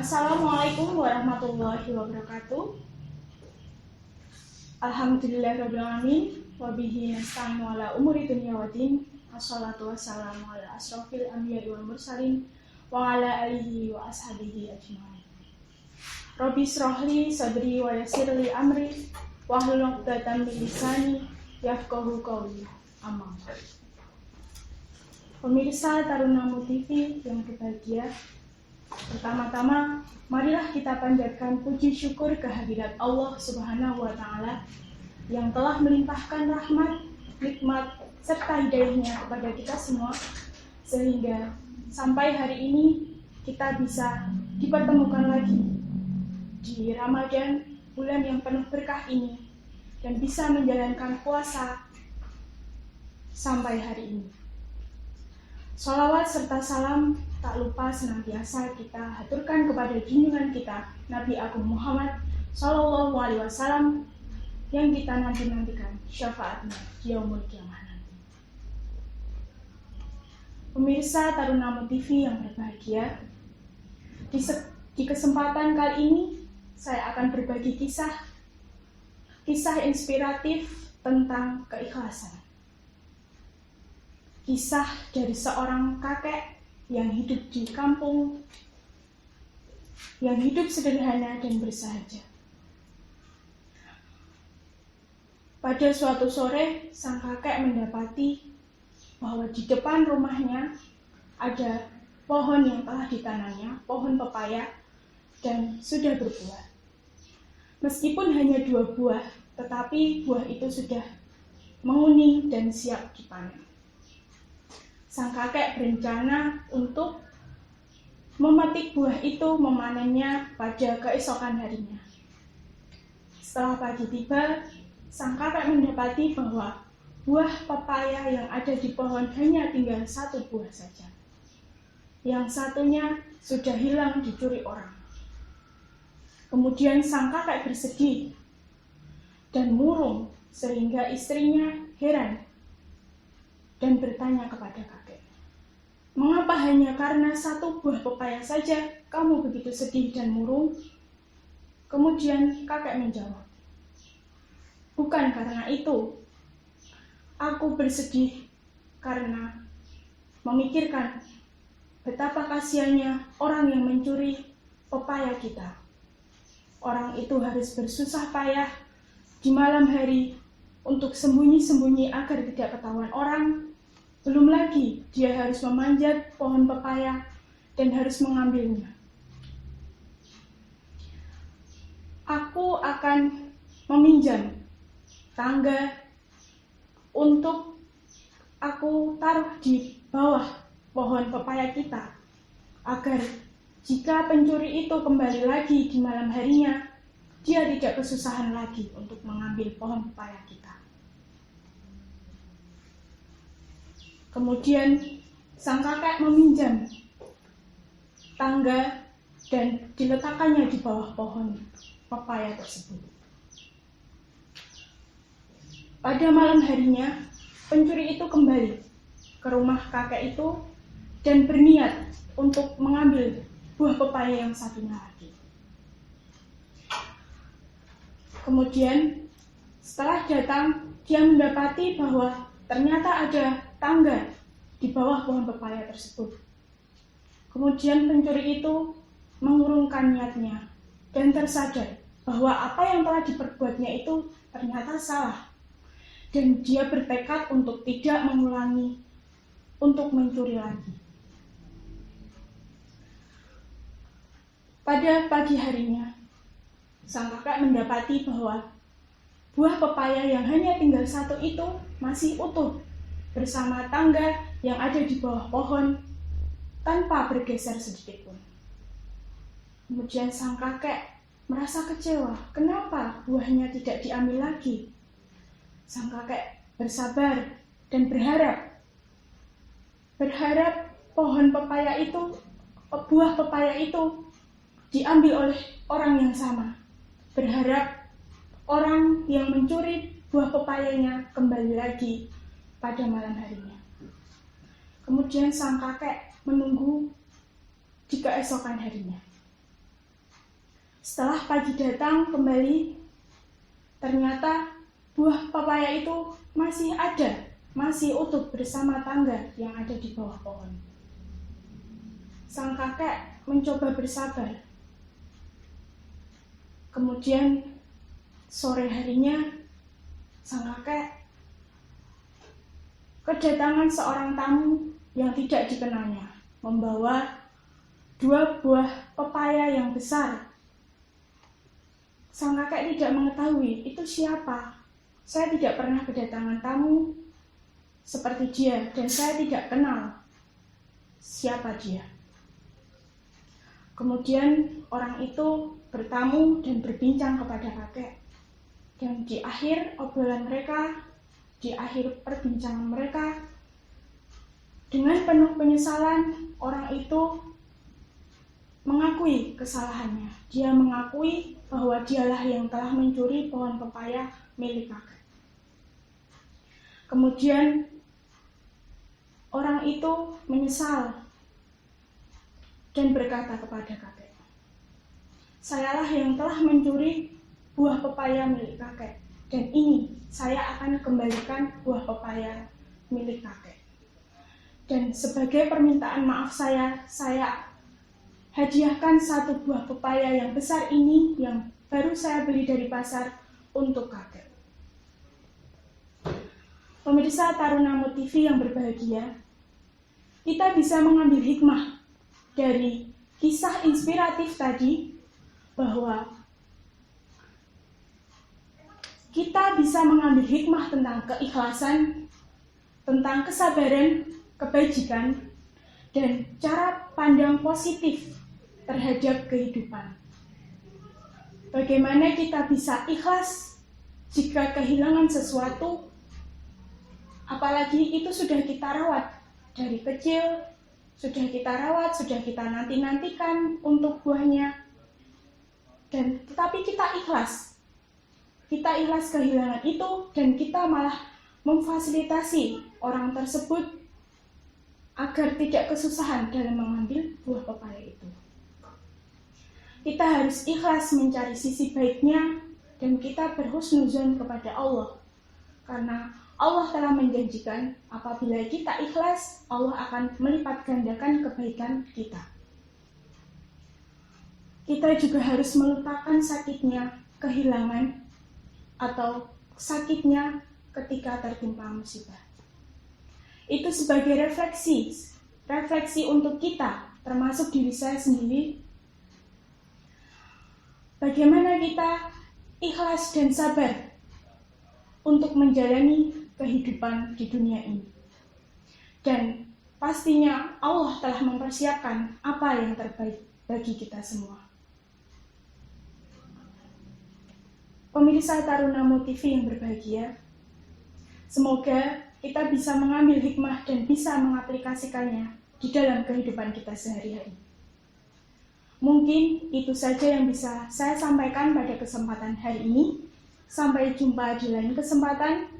Assalamualaikum warahmatullahi wabarakatuh. Alhamdulillahirabbil alamin wa bihi nasta'inu ala umuri dunya waddin. Wassalatu wassalamu ala asrofil anbiya'i wal mursalin wa ala alihi wa ashabihi ajmain. Rabbi shrahli sadri wa yassirli amri wahlul 'uqdatam min lisani yafqahu qawli. Amma ba'd. Pemirsa Tarunamu TV yang berbahagia, pertama-tama, marilah kita panjatkan puji syukur kehadirat Allah Subhanahu wa Ta'ala yang telah melimpahkan rahmat, nikmat, serta hidayahnya kepada kita semua, sehingga sampai hari ini kita bisa dipertemukan lagi di Ramadan, bulan yang penuh berkah ini, dan bisa menjalankan puasa sampai hari ini. Sholawat serta salam tak lupa senantiasa kita haturkan kepada junjungan kita Nabi Agung Muhammad Sallallahu Alaihi Wasallam yang kita nanti-nantikan syafaatnya di yaumul qiyamah nanti. Pemirsa Tarunamu TV yang berbahagia, di kesempatan kali ini saya akan berbagi kisah inspiratif tentang keikhlasan. Kisah dari seorang kakek yang hidup di kampung, yang hidup sederhana dan bersahaja. Pada suatu sore, sang kakek mendapati bahwa di depan rumahnya ada pohon yang telah ditanamnya, pohon pepaya, dan sudah berbuah. Meskipun hanya 2 buah, tetapi buah itu sudah menguning dan siap dipanen. Sang kakek berencana untuk memetik buah itu, memanennya pada keesokan harinya. Setelah pagi tiba, sang kakek mendapati bahwa buah pepaya yang ada di pohon hanya tinggal 1 buah saja. Yang satunya sudah hilang dicuri orang. Kemudian sang kakek bersedih dan murung sehingga istrinya heran dan bertanya kepada kakek, "Mengapa hanya karena 1 buah pepaya saja kamu begitu sedih dan murung?" Kemudian kakek menjawab, "Bukan karena itu. Aku bersedih karena memikirkan betapa kasihannya orang yang mencuri pepaya kita. Orang itu harus bersusah payah di malam hari untuk sembunyi-sembunyi agar tidak ketahuan orang. Belum lagi dia harus memanjat pohon pepaya dan harus mengambilnya. Aku akan meminjam tangga untuk aku taruh di bawah pohon pepaya kita, agar jika pencuri itu kembali lagi di malam harinya, dia tidak kesusahan lagi untuk mengambil pohon pepaya kita." Kemudian sang kakek meminjam tangga dan diletakkannya di bawah pohon pepaya tersebut. Pada malam harinya, pencuri itu kembali ke rumah kakek itu dan berniat untuk mengambil buah pepaya yang satunya lagi. Kemudian setelah datang, dia mendapati bahwa ternyata ada tangga di bawah pohon pepaya tersebut. Kemudian pencuri itu mengurungkan niatnya dan tersadar bahwa apa yang telah diperbuatnya itu ternyata salah. Dan dia bertekad untuk tidak mengulangi, untuk mencuri lagi. Pada pagi harinya, sang kakek mendapati bahwa buah pepaya yang hanya tinggal 1 itu masih utuh bersama tangga yang ada di bawah pohon tanpa bergeser sedikit pun. Kemudian sang kakek merasa kecewa, kenapa buahnya tidak diambil lagi? Sang kakek bersabar dan berharap pohon pepaya itu, buah pepaya itu diambil oleh orang yang sama. Berharap orang yang mencuri buah pepayanya kembali lagi pada malam harinya. Kemudian sang kakek menunggu di keesokan harinya. Setelah pagi datang kembali, ternyata buah pepaya itu masih ada, masih utuh bersama tangga yang ada di bawah pohon. Sang kakek mencoba bersabar. Kemudian sore harinya, sang kakek kedatangan seorang tamu yang tidak dikenalnya, membawa 2 buah pepaya yang besar. Sang kakek tidak mengetahui itu siapa. Saya tidak pernah kedatangan tamu seperti dia, dan saya tidak kenal siapa dia. Kemudian orang itu bertamu dan berbincang kepada kakek. Dan di akhir obrolan mereka, di akhir perbincangan mereka, dengan penuh penyesalan, orang itu mengakui kesalahannya. Dia mengakui bahwa dialah yang telah mencuri pohon pepaya milik kakek. Kemudian orang itu menyesal dan berkata kepada kakek, "Sayalah yang telah mencuri buah pepaya milik kakek, dan ini saya akan kembalikan buah pepaya milik kakek. Dan sebagai permintaan maaf saya hadiahkan 1 buah pepaya yang besar ini yang baru saya beli dari pasar untuk kakek." Pemirsa Tarunamu TV yang berbahagia, kita bisa mengambil hikmah dari kisah inspiratif tadi, bahwa kita bisa mengambil hikmah tentang keikhlasan, tentang kesabaran, kebajikan, dan cara pandang positif terhadap kehidupan. Bagaimana kita bisa ikhlas jika kehilangan sesuatu, apalagi itu sudah kita rawat dari kecil, sudah kita rawat, sudah kita nanti-nantikan untuk buahnya, dan tetapi kita ikhlas kehilangan itu, dan kita malah memfasilitasi orang tersebut agar tidak kesusahan dalam mengambil buah pepaya itu. Kita harus ikhlas mencari sisi baiknya, dan kita berhusnuzon kepada Allah, karena Allah telah menjanjikan apabila kita ikhlas, Allah akan melipat gandakan kebaikan kita. Kita juga harus melupakan sakitnya kehilangan atau sakitnya ketika tertimpa musibah. Itu sebagai refleksi untuk kita, termasuk diri saya sendiri. Bagaimana kita ikhlas dan sabar untuk menjalani kehidupan di dunia ini. Dan pastinya Allah telah mempersiapkan apa yang terbaik bagi kita semua. Pemirsa Tarunamu TV yang berbahagia, semoga kita bisa mengambil hikmah dan bisa mengaplikasikannya di dalam kehidupan kita sehari-hari. Mungkin itu saja yang bisa saya sampaikan pada kesempatan hari ini. Sampai jumpa di lain kesempatan.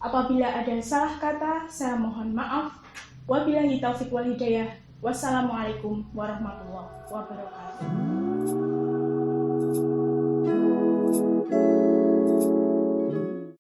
Apabila ada salah kata, saya mohon maaf. Wabillahi taufiq wal hidayah. Wassalamualaikum warahmatullahi wabarakatuh.